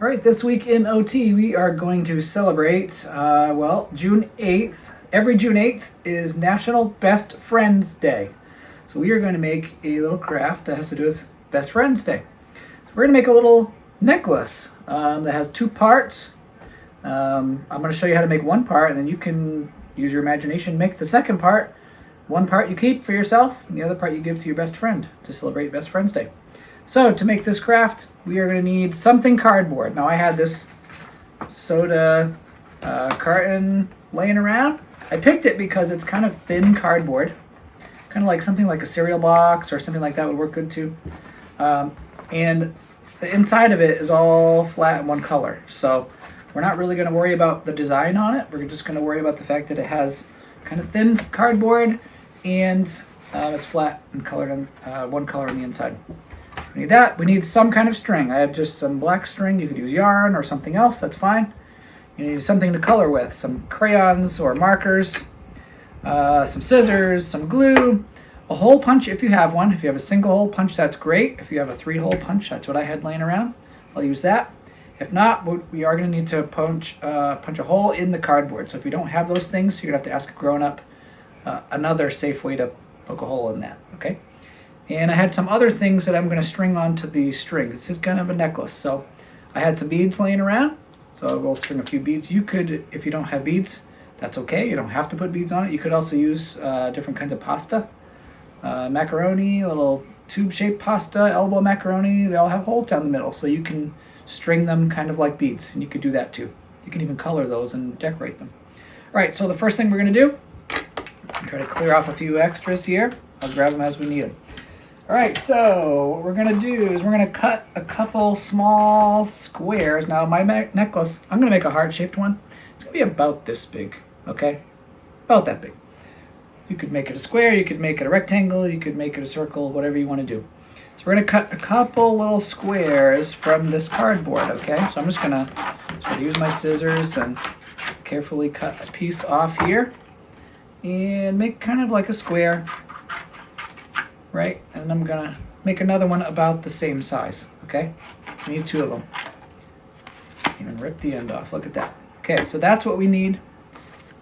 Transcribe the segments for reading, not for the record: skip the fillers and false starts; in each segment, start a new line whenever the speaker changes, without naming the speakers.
All right, this week in OT, we are going to celebrate, June 8th. Every June 8th is National Best Friends Day. So we are going to make a little craft that has to do with Best Friends Day. So we're going to make a little necklace that has two parts. I'm going to show you how to make one part, and then you can use your imagination, make the second part. One part you keep for yourself, and the other part you give to your best friend to celebrate Best Friends Day. So to make this craft, we are going to need something cardboard. Now I had this soda carton laying around. I picked it because it's kind of thin cardboard, kind of like something like a cereal box or something like that would work good too. And the inside of it is all flat in one color. So we're not really going to worry about the design on it. We're just going to worry about the fact that it has kind of thin cardboard and it's flat and colored in one color on the inside. We need that. We need some kind of string. I have just some black string. You could use yarn or something else. That's fine. You need something to color with. Some crayons or markers, some scissors, some glue, a hole punch if you have one. If you have a single hole punch, that's great. If you have a 3-hole punch, that's what I had laying around. I'll use that. If not, we are going to need to punch a hole in the cardboard. So if you don't have those things, you're going to have to ask a grown-up another safe way to poke a hole in that. Okay? And I had some other things that I'm going to string onto the string. This is kind of a necklace. So I had some beads laying around. So we'll string a few beads. You could, if you don't have beads, that's okay. You don't have to put beads on it. You could also use different kinds of pasta. Macaroni, a little tube-shaped pasta, elbow macaroni. They all have holes down the middle. So you can string them kind of like beads. And you could do that too. You can even color those and decorate them. All right, so the first thing we're going to do, try to clear off a few extras here. I'll grab them as we need them. All right, so what we're gonna do is we're gonna cut a couple small squares. Now my necklace, I'm gonna make a heart-shaped one. It's gonna be about this big, okay? About that big. You could make it a square, you could make it a rectangle, you could make it a circle, whatever you wanna do. So we're gonna cut a couple little squares from this cardboard, okay? So I'm just gonna sort of use my scissors and carefully cut a piece off here and make kind of like a square. Right, and I'm gonna make another one about the same size, okay? We need 2 of them. Even rip the end off, look at that. Okay, so that's what we need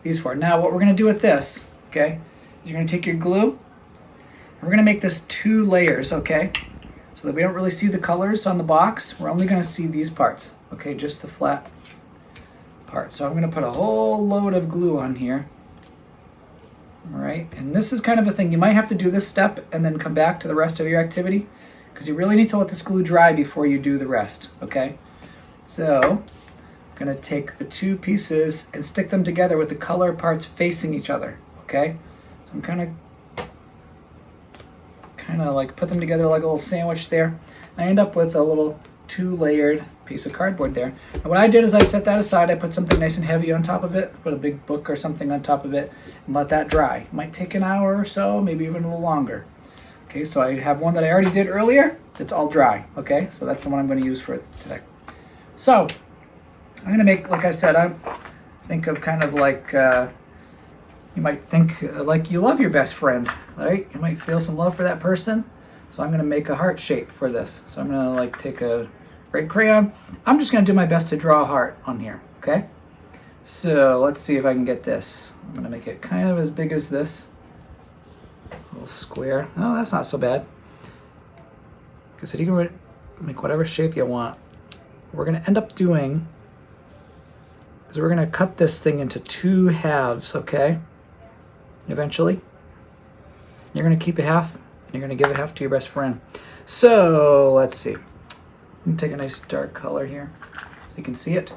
these for. Now what we're gonna do with this, okay, is you're gonna take your glue, and we're gonna make this 2 layers, okay? So that we don't really see the colors on the box, we're only gonna see these parts, okay, just the flat part. So I'm gonna put a whole load of glue on here. All right, and this is kind of a thing. You might have to do this step and then come back to the rest of your activity because you really need to let this glue dry before you do the rest, okay? So I'm gonna take the 2 pieces and stick them together with the color parts facing each other, okay? So I'm kind of like put them together like a little sandwich there. I end up with a little 2-layered piece of cardboard there. And what I did is I set that aside. I put something nice and heavy on top of it, put a big book or something on top of it, and let that dry. It might take an hour or so, maybe even a little longer. Okay, so I have one that I already did earlier. It's all dry, okay? So that's the one I'm going to use for today. So I'm going to make, like I said, I think of kind of like, you might think like you love your best friend, right? You might feel some love for that person. So I'm going to make a heart shape for this. So I'm going to like take a red crayon. I'm just going to do my best to draw a heart on here, okay? So let's see if I can get this. I'm going to make it kind of as big as this. A little square. Oh, that's not so bad. Like I said, you can make whatever shape you want. What we're going to end up doing is we're going to cut this thing into 2 halves, okay? Eventually. You're going to keep a half, and you're going to give a half to your best friend. So let's see. I'm gonna take a nice dark color here so you can see it.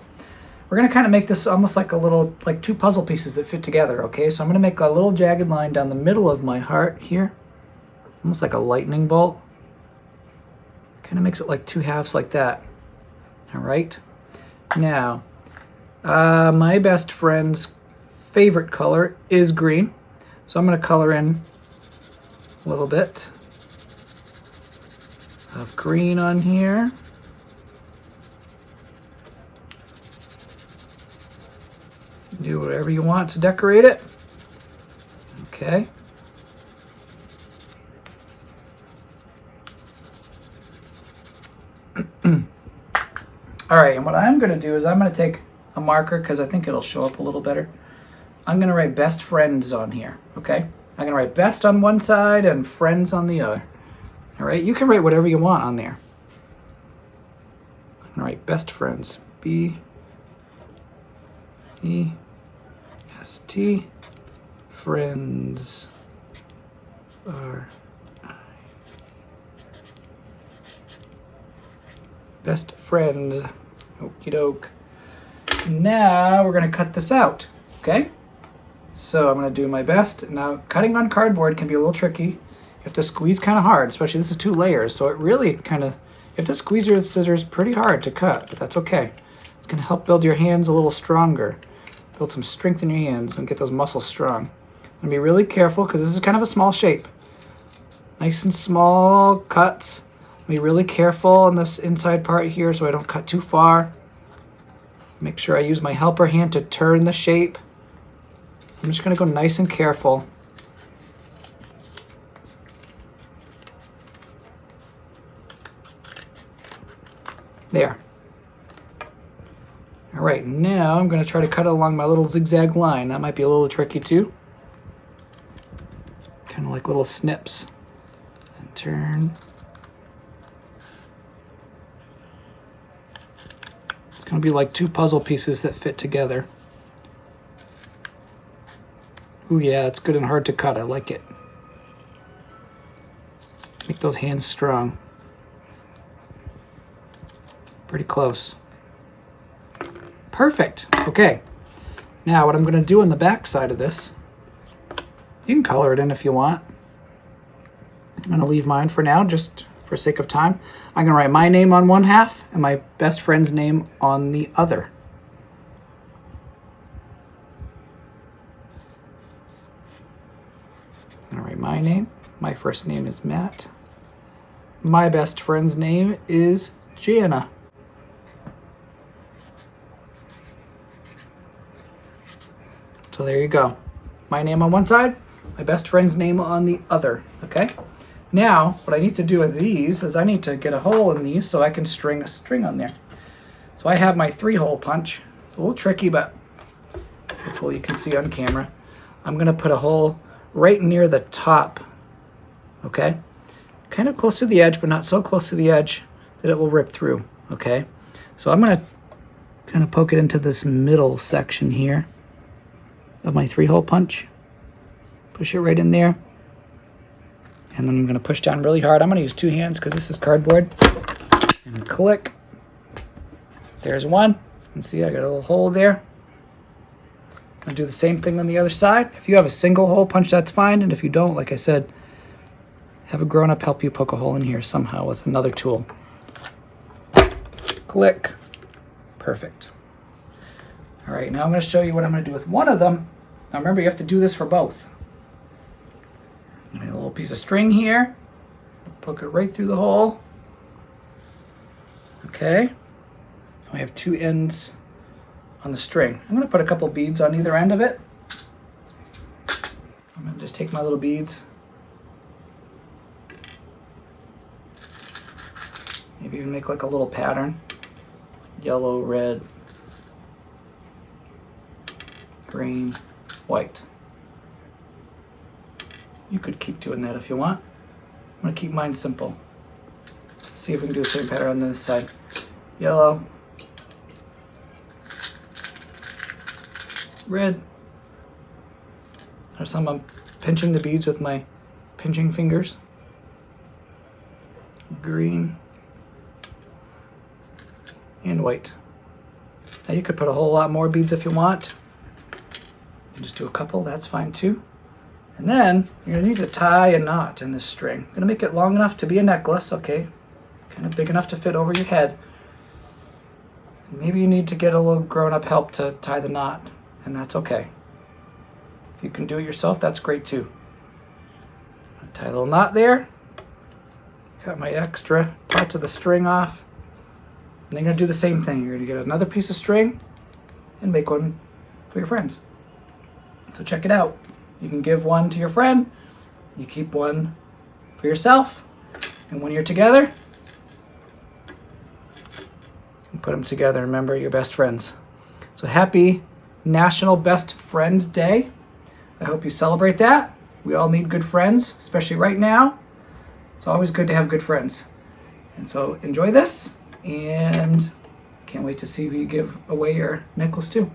We're gonna kind of make this almost like a little, like 2 puzzle pieces that fit together, okay? So I'm gonna make a little jagged line down the middle of my heart here, almost like a lightning bolt. Kind of makes it like 2 halves like that. All right. Now, my best friend's favorite color is green. So I'm gonna color in a little bit of green on here. Do whatever you want to decorate it. Okay. All right, and what I'm going to do is I'm going to take a marker because I think it'll show up a little better. I'm going to write best friends on here, okay? I'm going to write best on one side and friends on the other. All right, you can write whatever you want on there. I'm going to write best friends. B-E-S-T, friends are best friends. Okie doke. Now we're going to cut this out, okay? So I'm going to do my best. Now, cutting on cardboard can be a little tricky. You have to squeeze kind of hard, especially this is 2 layers, so it really kind of, you have to squeeze your scissors pretty hard to cut, but that's okay. It's going to help build your hands a little stronger. Build some strength in your hands and get those muscles strong. And be really careful because this is kind of a small shape. Nice and small cuts. Be really careful on this inside part here so I don't cut too far. Make sure I use my helper hand to turn the shape. I'm just going to go nice and careful. There. All right, now I'm going to try to cut it along my little zigzag line. That might be a little tricky too. Kind of like little snips. And turn. It's going to be like 2 puzzle pieces that fit together. Ooh, yeah, it's good and hard to cut. I like it. Make those hands strong. Pretty close. Perfect. Okay. Now what I'm going to do on the back side of this, you can color it in if you want. I'm going to leave mine for now just for sake of time. I'm going to write my name on one half and my best friend's name on the other. I'm going to write my name. My first name is Matt. My best friend's name is Jana. So there you go. My name on one side, my best friend's name on the other, okay? Now, what I need to do with these is I need to get a hole in these so I can string a string on there. So I have my 3-hole punch. It's a little tricky, but hopefully you can see on camera. I'm gonna put a hole right near the top, okay? Kind of close to the edge, but not so close to the edge that it will rip through, okay? So I'm gonna kind of poke it into this middle section here of my 3-hole punch. Push it right in there. And then I'm going to push down really hard. I'm going to use 2 hands because this is cardboard. And click. There's one. And see, I got a little hole there. I'll do the same thing on the other side. If you have a single hole punch, that's fine. And if you don't, like I said, have a grown-up help you poke a hole in here somehow with another tool. Click. Perfect. All right, now I'm going to show you what I'm going to do with one of them. Now remember, you have to do this for both. A little piece of string here. Poke it right through the hole. Okay. I have 2 ends on the string. I'm going to put a couple beads on either end of it. I'm going to just take my little beads. Maybe even make like a little pattern. Yellow, red, green, white. You could keep doing that if you want. I'm going to keep mine simple. Let's see if we can do the same pattern on this side. Yellow, red. There's some I'm pinching the beads with my pinching fingers. Green and white. Now you could put a whole lot more beads if you want. You just do a couple, that's fine too. And then you're gonna need to tie a knot in this string. I'm gonna make it long enough to be a necklace, okay? Kind of big enough to fit over your head. Maybe you need to get a little grown-up help to tie the knot, and that's okay. If you can do it yourself, that's great too. Tie a little knot there. Cut my extra parts of the string off. And then you're gonna do the same thing. You're gonna get another piece of string and make one for your friends. So check it out. You can give one to your friend, you keep one for yourself, and when you're together, you can put them together. Remember, your best friends. So happy National Best Friends Day. I hope you celebrate that. We all need good friends, especially right now. It's always good to have good friends. And so enjoy this, and can't wait to see who you give away your necklace to.